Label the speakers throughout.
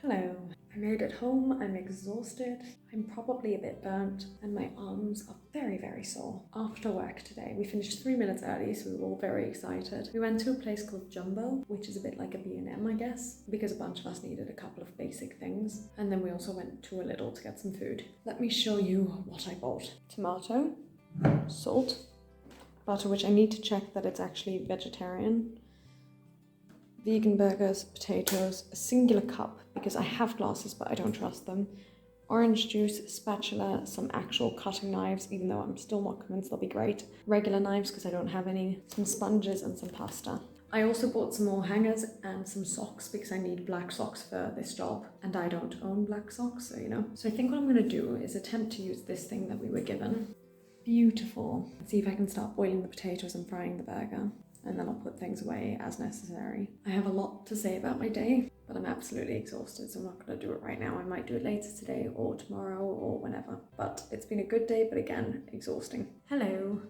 Speaker 1: Hello. I made it home. I'm exhausted. I'm probably a bit burnt and my arms are very sore. After work today, we finished 3 minutes early, so we were all very excited. We went to a place called Jumbo, which is a bit like a B&M, I guess, because a bunch of us needed a couple of basic things. And then we also went to a Lidl to get some food. Let me show you what I bought. Tomato, salt, butter, which I need to check that it's actually vegetarian, vegan burgers, potatoes, a singular cup because I have glasses but I don't trust them, orange juice, spatula, some actual cutting knives, even though I'm still not convinced they'll be great, regular knives because I don't have any, some sponges and some pasta. I also bought some more hangers and some socks because I need black socks for this job and I don't own black socks, so you know. So I think what I'm going to do is attempt to use this thing that we were given. Beautiful. Let's see if I can start boiling the potatoes and frying the burger. And then I'll put things away as necessary. I have a lot to say about my day, but I'm absolutely exhausted, so I'm not going to do it right now. I might do it later today or tomorrow or whenever. But it's been a good day, but again, exhausting. Hello.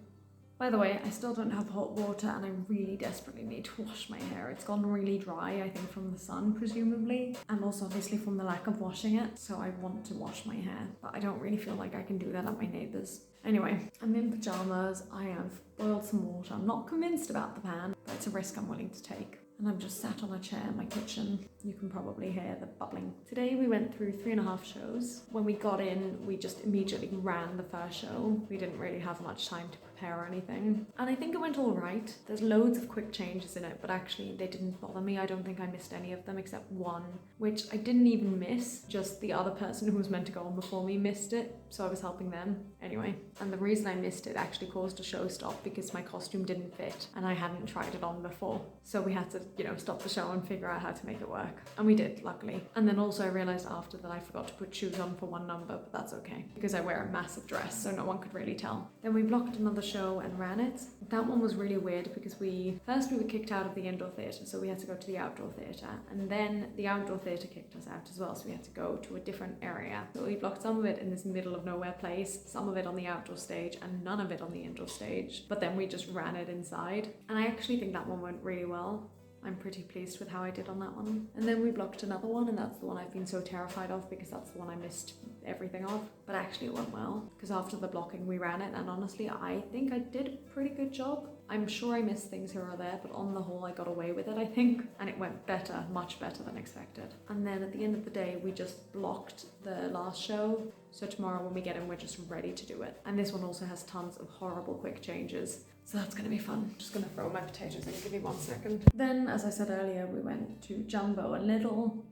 Speaker 1: By the way, I still don't have hot water and I really desperately need to wash my hair. It's gone really dry, I think from the sun, presumably, and also obviously from the lack of washing it. So I want to wash my hair, but I don't really feel like I can do that at my neighbour's. Anyway, I'm in pajamas. I have boiled some water. I'm not convinced about the pan, but it's a risk I'm willing to take. And I'm just sat on a chair in my kitchen. You can probably hear the bubbling. Today we went through 3.5 shows. When we got in, we just immediately ran the first show. We didn't really have much time to prepare or anything. And I think it went all right. There's loads of quick changes in it, but actually they didn't bother me. I don't think I missed any of them except one, which I didn't even miss. Just the other person who was meant to go on before me missed it, so I was helping them. Anyway, and the reason I missed it actually caused a show stop because my costume didn't fit and I hadn't tried it on before. So we had to, stop the show and figure out how to make it work. And we did, luckily. And then also I realized after that I forgot to put shoes on for one number, but that's okay because I wear a massive dress, so no one could really tell. Then we blocked another show and ran it. That one was really weird because we were kicked out of the indoor theatre, so we had to go to the outdoor theatre. And then the outdoor theatre kicked us out as well, so we had to go to a different area. So we blocked some of it in this middle of nowhere place, some of it on the outdoor stage, and none of it on the indoor stage. But then we just ran it inside. And I actually think that one went really well. I'm pretty pleased with how I did on that one. And then we blocked another one, and that's the one I've been so terrified of because that's the one I missed everything of. But actually it went well because after the blocking we ran it, and honestly I think I did a pretty good job. I'm sure I missed things here or there, but on the whole I got away with it, I think, and it went better, much better than expected. And then at the end of the day we just blocked the last show, so tomorrow when we get in we're just ready to do it. And this one also has tons of horrible quick changes, so that's going to be fun. I'm just going to throw my potatoes in, give me 1 second. Then, as I said earlier, we went to Jumbo and Lidl.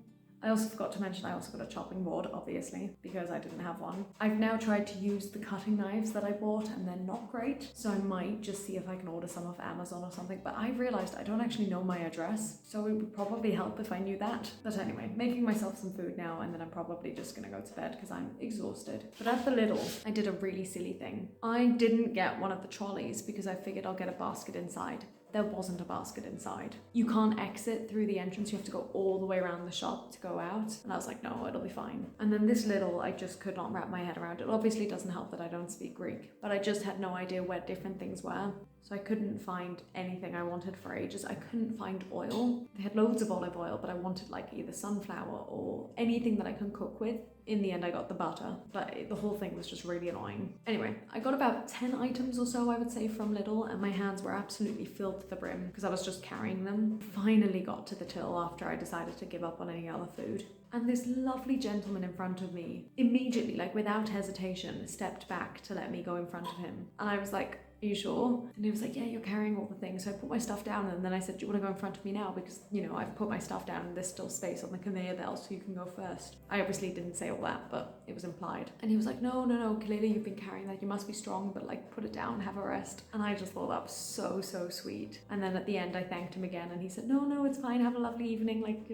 Speaker 1: I also forgot to mention I also got a chopping board, obviously, because I didn't have one. I've now tried to use the cutting knives that I bought and they're not great, so I might just see if I can order some off Amazon or something, but I realised I don't actually know my address, so it would probably help if I knew that. But anyway, making myself some food now and then I'm probably just gonna go to bed because I'm exhausted. But at the Lidl, I did a really silly thing. I didn't get one of the trolleys because I figured I'll get a basket inside. There wasn't a basket inside. You can't exit through the entrance, you have to go all the way around the shop to go out. And I was like, no, it'll be fine. And then this Lidl, I just could not wrap my head around. It obviously doesn't help that I don't speak Greek, but I just had no idea where different things were. So I couldn't find anything I wanted for ages. I couldn't find oil. They had loads of olive oil, but I wanted like either sunflower or anything that I can cook with. In the end, I got the butter, but the whole thing was just really annoying. Anyway, I got about 10 items or so, I would say, from Lidl, and my hands were absolutely filled to the brim because I was just carrying them. Finally got to the till after I decided to give up on any other food. And this lovely gentleman in front of me immediately, like without hesitation, stepped back to let me go in front of him. And I was like, are you sure? And he was like, yeah, you're carrying all the things. So I put my stuff down and then I said, do you want to go in front of me now? Because, I've put my stuff down and there's still space on the conveyor belt so you can go first. I obviously didn't say all that, but it was implied. And he was like, no, clearly you've been carrying that. You must be strong, but like put it down, have a rest. And I just thought that was so sweet. And then at the end I thanked him again and he said, no, it's fine. Have a lovely evening. Like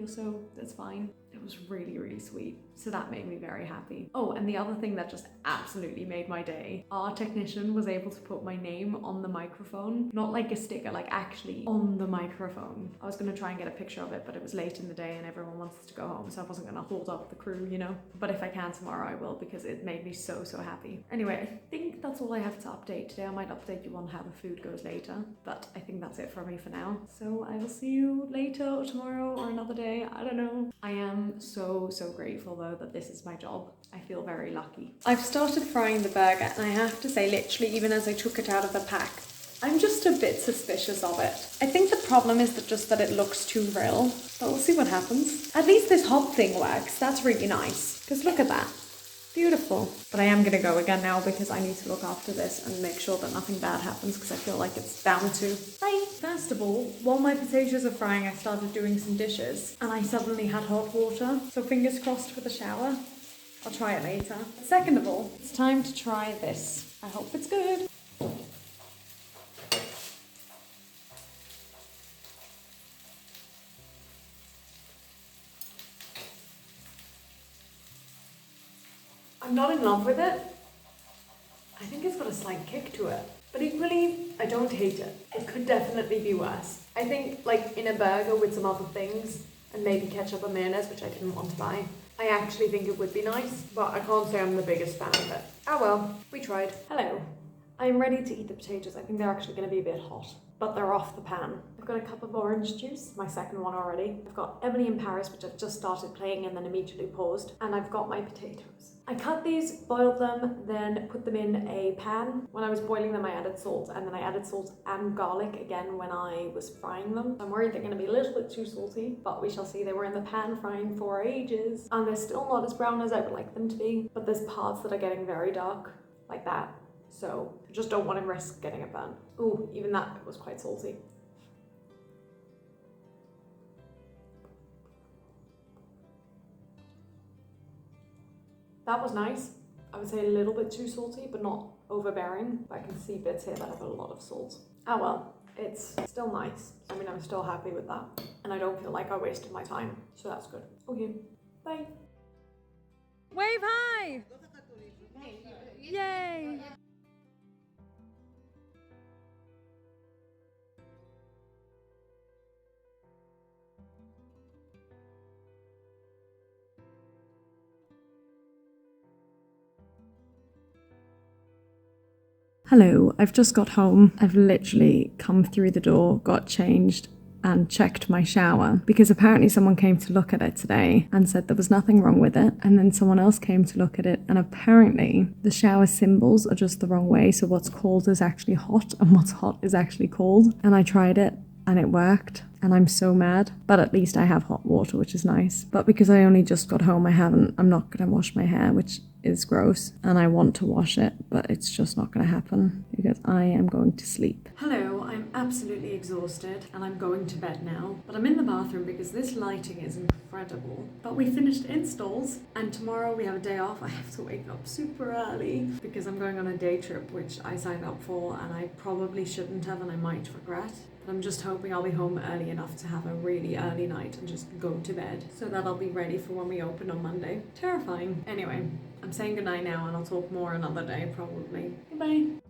Speaker 1: that's fine. It was really sweet. So that made me very happy. Oh, and the other thing that just absolutely made my day, our technician was able to put my name on the microphone, not like a sticker, like actually on the microphone. I was gonna try and get a picture of it, but it was late in the day and everyone wants to go home, so I wasn't gonna hold up the crew, But if I can tomorrow, I will, because it made me so happy. Anyway, I think that's all I have to update today. I might update you on how the food goes later, but I think that's it for me for now. So I will see you later or tomorrow or another day. I don't know. I am am so grateful though that this is my job. I feel very lucky. I've started frying the burger and I have to say, literally, even as I took it out of the pack, I'm just a bit suspicious of it. I think the problem is that it looks too real, but we'll see what happens. At least this hot thing works. That's really nice, because look at that. Beautiful. But I am going to go again now because I need to look after this and make sure that nothing bad happens because I feel like it's bound to. Bye! First of all, while my potatoes are frying, I started doing some dishes and I suddenly had hot water. So fingers crossed for the shower. I'll try it later. Second of all, it's time to try this. I hope it's good. I'm not in love with it. I think it's got a slight kick to it. But equally, I don't hate it. It could definitely be worse. I think, like, in a burger with some other things, and maybe ketchup and mayonnaise, which I didn't want to buy, I actually think it would be nice, but I can't say I'm the biggest fan of it. Oh well, we tried. Hello. I'm ready to eat the potatoes. I think they're actually going to be a bit hot, but they're off the pan. I've got a cup of orange juice, my second one already. I've got Emily in Paris, which I've just started playing and then immediately paused. And I've got my potatoes. I cut these, boiled them, then put them in a pan. When I was boiling them, I added salt, and then I added salt and garlic again when I was frying them. I'm worried they're going to be a little bit too salty, but we shall see. They were in the pan frying for ages, and they're still not as brown as I would like them to be, but there's parts that are getting very dark, like that. So I just don't want to risk getting it burnt. Ooh, even that was quite salty. That was nice. I would say a little bit too salty, but not overbearing. I can see bits here that have a lot of salt. Oh well, it's still nice. I mean, I'm still happy with that. And I don't feel like I wasted my time. So that's good. Okay, bye. Wave hi! Yay! Hello, I've just got home. I've literally come through the door, got changed, and checked my shower because apparently someone came to look at it today and said there was nothing wrong with it, and then someone else came to look at it and apparently the shower symbols are just the wrong way, so what's cold is actually hot and what's hot is actually cold. And I tried it and it worked and I'm so mad, but at least I have hot water, which is nice. But because I only just got home, I'm not gonna wash my hair, which is gross, and I want to wash it, but it's just not going to happen because I am going to sleep. Hello, I'm absolutely exhausted and I'm going to bed now, but I'm in the bathroom because this lighting is incredible. But we finished installs and tomorrow we have a day off. I have to wake up super early because I'm going on a day trip, which I signed up for and I probably shouldn't have and I might regret. But I'm just hoping I'll be home early enough to have a really early night and just go to bed so that I'll be ready for when we open on Monday. Terrifying. Anyway, I'm saying goodnight now and I'll talk more another day probably. Goodbye.